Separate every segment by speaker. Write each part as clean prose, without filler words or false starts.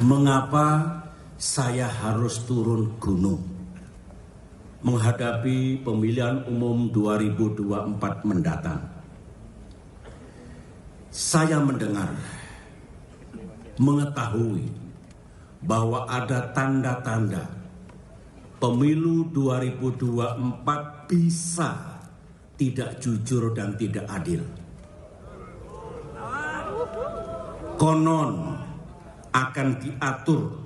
Speaker 1: Mengapa saya harus turun gunung menghadapi pemilihan umum 2024 mendatang? Saya mendengar, mengetahui bahwa ada tanda-tanda pemilu 2024 bisa tidak jujur dan tidak adil. Konon akan diatur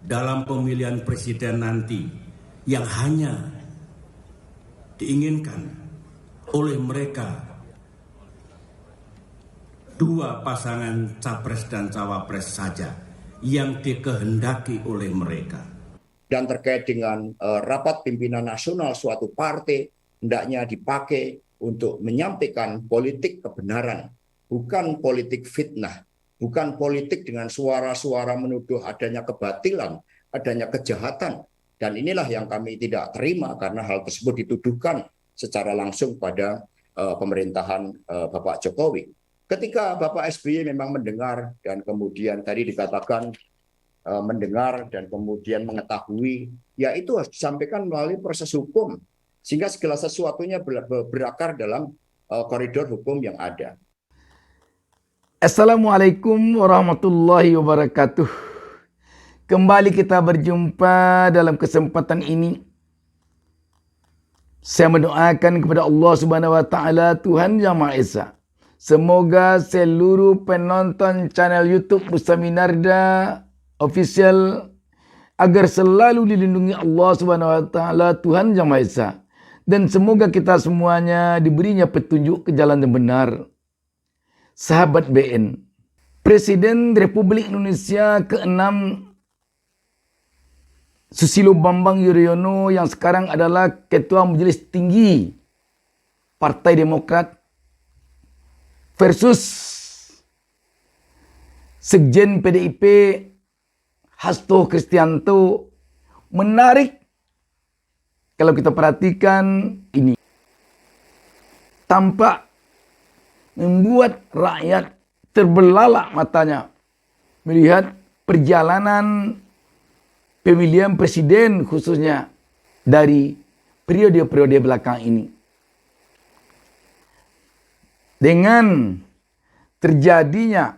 Speaker 1: dalam pemilihan presiden nanti yang hanya diinginkan oleh mereka dua pasangan capres dan cawapres saja yang dikehendaki oleh mereka.
Speaker 2: Dan terkait dengan rapat pimpinan nasional suatu partai hendaknya dipakai untuk menyampaikan politik kebenaran, bukan politik fitnah, bukan politik dengan suara-suara menuduh adanya kebatilan, adanya kejahatan. Dan inilah yang kami tidak terima karena hal tersebut dituduhkan secara langsung pada pemerintahan Bapak Jokowi. Ketika Bapak SBY memang mendengar dan kemudian tadi dikatakan mendengar dan kemudian mengetahui, ya itu harus disampaikan melalui proses hukum sehingga segala sesuatunya berakar dalam koridor hukum yang ada.
Speaker 3: Assalamualaikum warahmatullahi wabarakatuh. Kembali kita berjumpa dalam kesempatan ini. Saya mendoakan kepada Allah Subhanahu wa taala, Tuhan Yang Maha Esa, semoga seluruh penonton channel YouTube Mustaminarda Official agar selalu dilindungi Allah Subhanahu wa taala, Tuhan Yang Maha Esa, dan semoga kita semuanya diberinya petunjuk ke jalan yang benar. Sahabat BN, Presiden Republik Indonesia ke-6 Susilo Bambang Yudhoyono yang sekarang adalah Ketua Majelis Tinggi Partai Demokrat versus Sekjen PDIP Hasto Kristianto menarik kalau kita perhatikan ini. Tampak membuat rakyat terbelalak matanya melihat perjalanan pemilihan presiden khususnya dari periode-periode belakang ini. Dengan terjadinya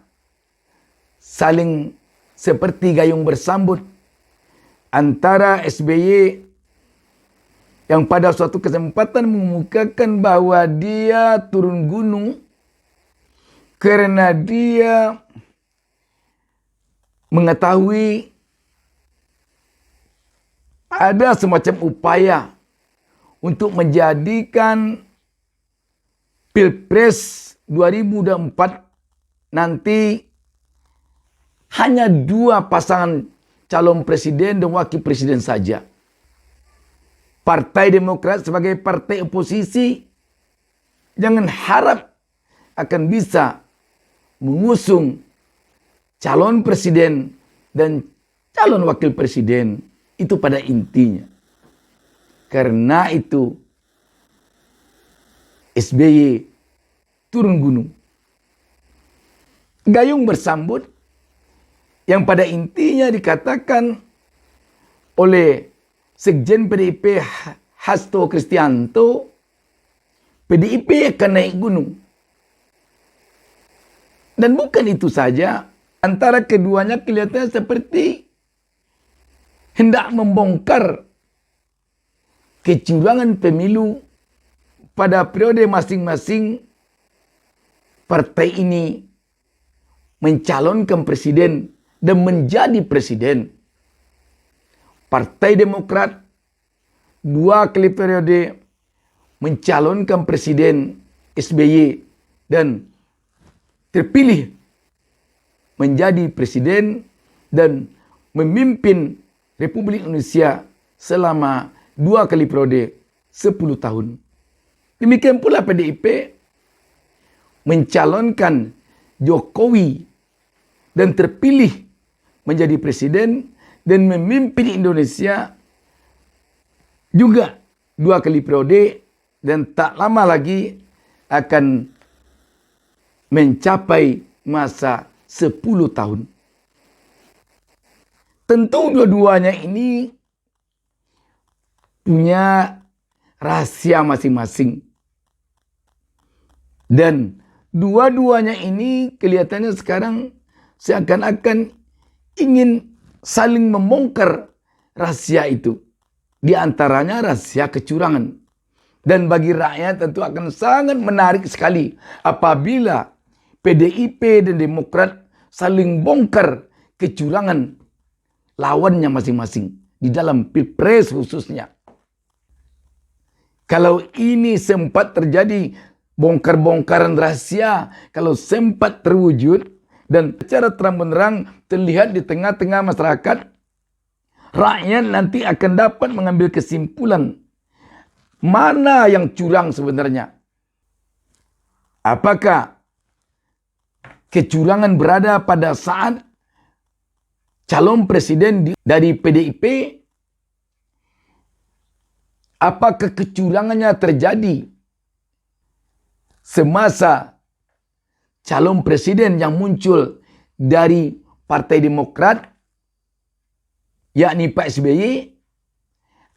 Speaker 3: saling seperti gayung bersambut antara SBY yang pada suatu kesempatan mengemukakan bahwa dia turun gunung karena dia mengetahui ada semacam upaya untuk menjadikan Pilpres 2024 nanti hanya dua pasangan calon presiden dan wakil presiden saja. Partai Demokrat sebagai partai oposisi jangan harap akan bisa mengusung calon presiden dan calon wakil presiden. Itu pada intinya. Karena itu SBY turun gunung. Gayung bersambut yang pada intinya dikatakan oleh Sekjen PDIP Hasto Kristianto, PDIP akan naik gunung. Dan bukan itu saja, antara keduanya kelihatannya seperti hendak membongkar kecurangan pemilu pada periode masing-masing partai ini mencalonkan presiden dan menjadi presiden. Partai Demokrat 2 kali periode mencalonkan presiden SBY dan terpilih menjadi presiden dan memimpin Republik Indonesia selama 2 kali periode 10 tahun. Demikian pula PDIP mencalonkan Jokowi dan terpilih menjadi presiden dan memimpin Indonesia juga 2 kali periode dan tak lama lagi akan mencapai masa 10 tahun. Tentu dua-duanya ini punya rahasia masing-masing. Dan dua-duanya ini kelihatannya sekarang seakan-akan ingin saling membongkar rahasia itu. Di antaranya rahasia kecurangan. Dan bagi rakyat tentu akan sangat menarik sekali apabila PDIP dan Demokrat saling bongkar kecurangan lawannya masing-masing di dalam Pilpres khususnya. Kalau ini sempat terjadi bongkar-bongkaran rahasia, kalau sempat terwujud dan secara terang-benderang terlihat di tengah-tengah masyarakat, rakyat nanti akan dapat mengambil kesimpulan mana yang curang sebenarnya. Apakah kecurangan berada pada saat calon presiden dari PDIP? Apakah kecurangannya terjadi semasa calon presiden yang muncul dari Partai Demokrat, yakni Pak SBY?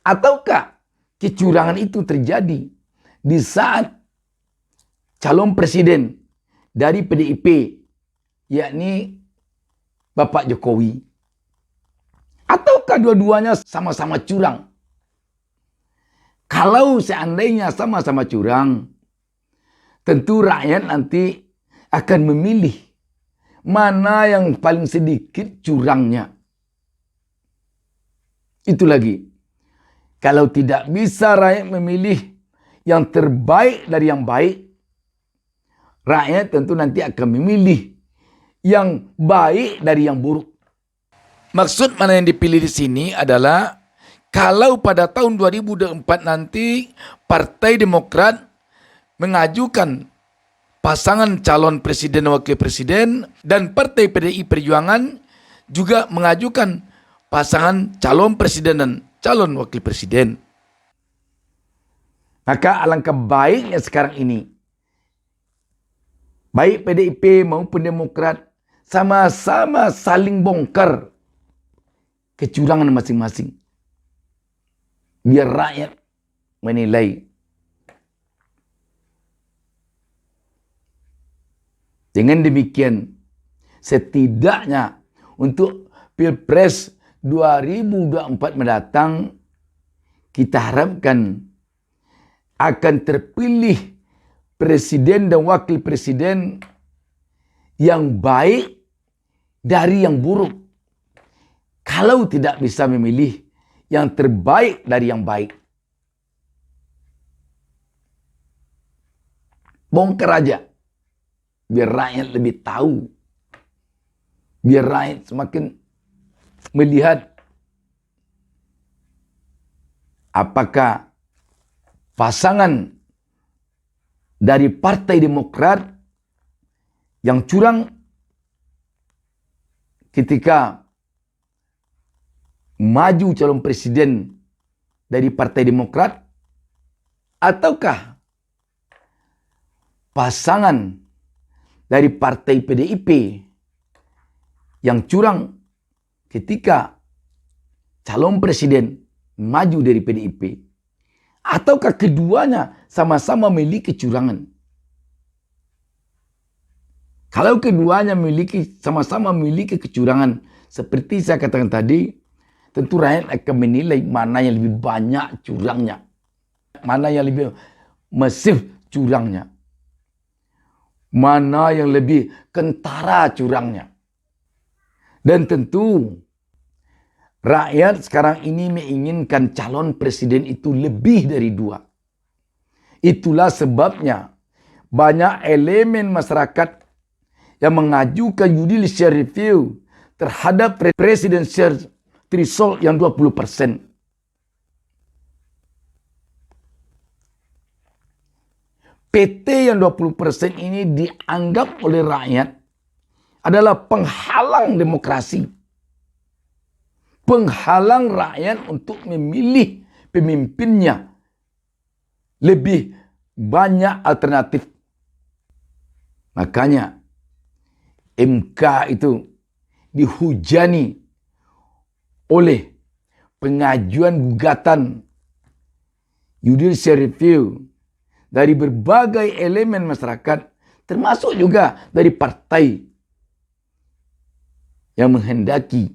Speaker 3: Ataukah kecurangan itu terjadi di saat calon presiden dari PDIP, yakni Bapak Jokowi? Ataukah dua-duanya sama-sama curang? Kalau seandainya sama-sama curang, tentu rakyat nanti akan memilih mana yang paling sedikit curangnya. Itu lagi. Kalau tidak bisa rakyat memilih yang terbaik dari yang baik, rakyat tentu nanti akan memilih yang baik dari yang buruk. Maksud mana yang dipilih di sini adalah kalau pada tahun 2024 nanti Partai Demokrat mengajukan pasangan calon presiden dan wakil presiden dan Partai PDI Perjuangan juga mengajukan pasangan calon presiden dan calon wakil presiden. Maka alangkah baiknya sekarang ini baik PDIP maupun Demokrat sama-sama saling bongkar kecurangan masing-masing. Biar rakyat menilai. Dengan demikian, setidaknya untuk Pilpres 2024 mendatang, kita harapkan akan terpilih presiden dan wakil presiden yang baik dari yang buruk. Kalau tidak bisa memilih yang terbaik dari yang baik, bongkar aja. Biar rakyat lebih tahu. Biar rakyat semakin melihat apakah pasangan dari Partai Demokrat yang curang ketika maju calon presiden dari Partai Demokrat, ataukah pasangan dari Partai PDIP yang curang ketika calon presiden maju dari PDIP, ataukah keduanya sama-sama memiliki kecurangan? Kalau keduanya sama-sama memiliki kecurangan, seperti saya katakan tadi, tentu rakyat akan menilai mana yang lebih banyak curangnya. Mana yang lebih masif curangnya. Mana yang lebih kentara curangnya. Dan tentu rakyat sekarang ini menginginkan calon presiden itu lebih dari dua. Itulah sebabnya banyak elemen masyarakat yang mengajukan judicial review terhadap presidential threshold yang 20%. PT yang 20% ini dianggap oleh rakyat adalah penghalang demokrasi. Penghalang rakyat untuk memilih pemimpinnya. Lebih banyak alternatif. Makanya MK itu dihujani oleh pengajuan gugatan judicial review dari berbagai elemen masyarakat, termasuk juga dari partai yang menghendaki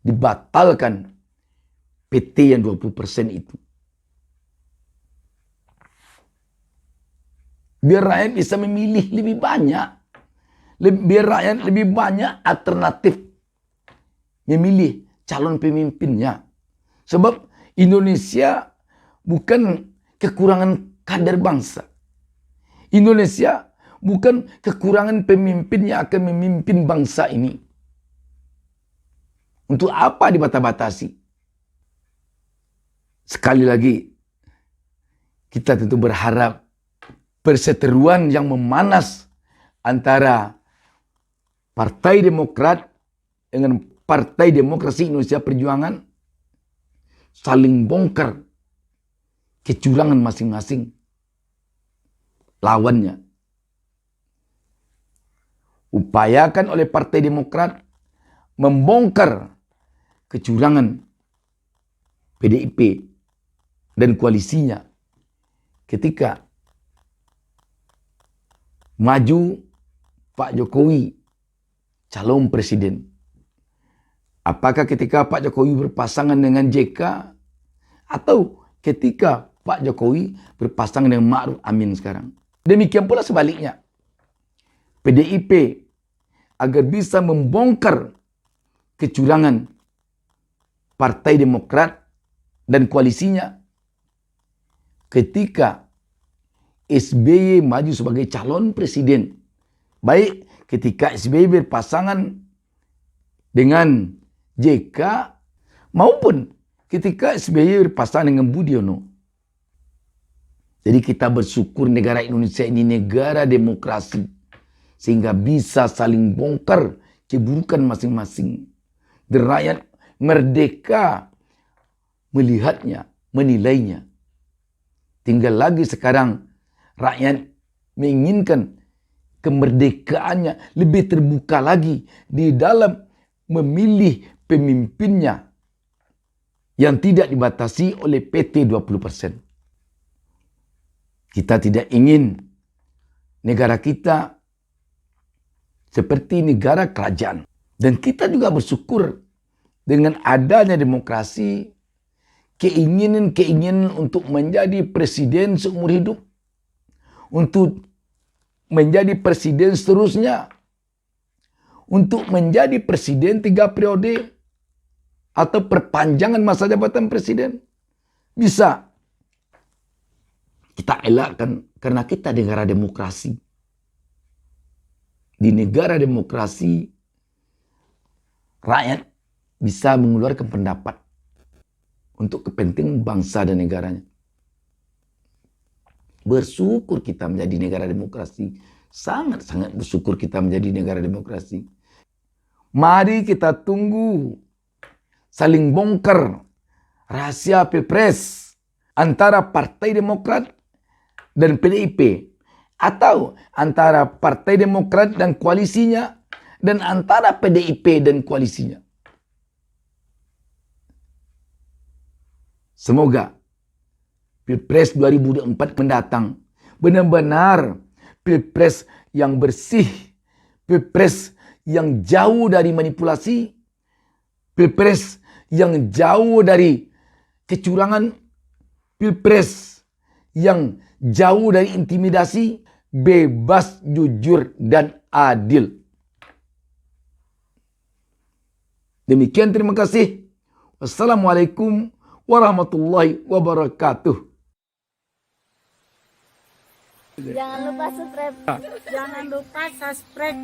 Speaker 3: dibatalkan PT yang 20% itu. Biar rakyat bisa memilih lebih banyak. Biar rakyat lebih banyak alternatif memilih calon pemimpinnya. Sebab Indonesia bukan kekurangan kader bangsa. Indonesia bukan kekurangan pemimpin yang akan memimpin bangsa ini. Untuk apa dibatasi? Sekali lagi, kita tentu berharap perseteruan yang memanas antara Partai Demokrat dengan Partai Demokrasi Indonesia Perjuangan saling bongkar kecurangan masing-masing lawannya. Upayakan oleh Partai Demokrat membongkar kecurangan PDIP dan koalisinya ketika maju Pak Jokowi calon presiden. Apakah ketika Pak Jokowi berpasangan dengan JK atau ketika Pak Jokowi berpasangan dengan Ma'ruf Amin sekarang. Demikian pula sebaliknya. PDIP agar bisa membongkar kecurangan Partai Demokrat dan koalisinya ketika SBY maju sebagai calon presiden. Baik ketika SBY berpasangan dengan JK maupun ketika SBY berpasangan dengan Budiono. Jadi kita bersyukur negara Indonesia ini negara demokrasi. Sehingga bisa saling bongkar keburukan masing-masing. Dan rakyat merdeka melihatnya, menilainya. Tinggal lagi sekarang rakyat menginginkan kemerdekaannya lebih terbuka lagi di dalam memilih pemimpinnya yang tidak dibatasi oleh PT 20%. Kita tidak ingin negara kita seperti negara kerajaan. Dan kita juga bersyukur dengan adanya demokrasi, keinginan untuk menjadi presiden seumur hidup, untuk menjadi presiden seterusnya, untuk menjadi presiden 3 periode, atau perpanjangan masa jabatan presiden, bisa kita elakkan karena kita negara demokrasi. Di negara demokrasi, rakyat bisa mengeluarkan pendapat untuk kepentingan bangsa dan negaranya. Bersyukur kita menjadi negara demokrasi. Sangat-sangat bersyukur kita menjadi negara demokrasi. Mari kita tunggu saling bongkar rahasia Pilpres antara Partai Demokrat dan PDIP. Atau antara Partai Demokrat dan koalisinya, dan antara PDIP dan koalisinya. Semoga Pilpres 2024 mendatang benar-benar Pilpres yang bersih, Pilpres yang jauh dari manipulasi, Pilpres yang jauh dari kecurangan, Pilpres yang jauh dari intimidasi, bebas, jujur, dan adil. Demikian, terima kasih. Wassalamualaikum warahmatullahi wabarakatuh.
Speaker 4: Jangan lupa subscribe. Jangan lupa subscribe.